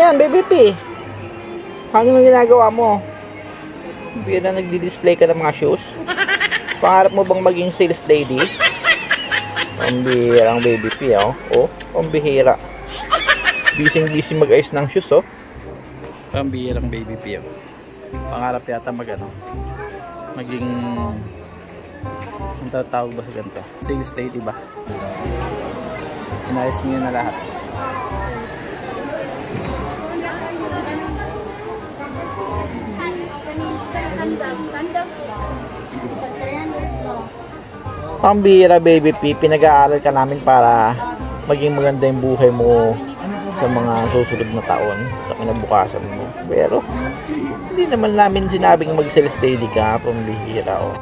yan, Baby P? Ano ginagawa mo? Bira nagdi-display ka ng mga shoes? Pangarap mo bang maging sales lady? Pambihirang Baby P, oh. Oh, pambihira. Busy mag-ayos ng shoes, oh. Pambihirang Baby P, oh. Pangarap yata maging ang tawag ba sa ganito? Sales lady ba? Inayos niyo na lahat. Pambira Baby P, pinag-aaral ka namin para maging maganda yung buhay mo sa mga susunod na taon, sa kinabukasan mo. Pero hindi naman namin sinabing mag-sales lady ka, pambihira, oh.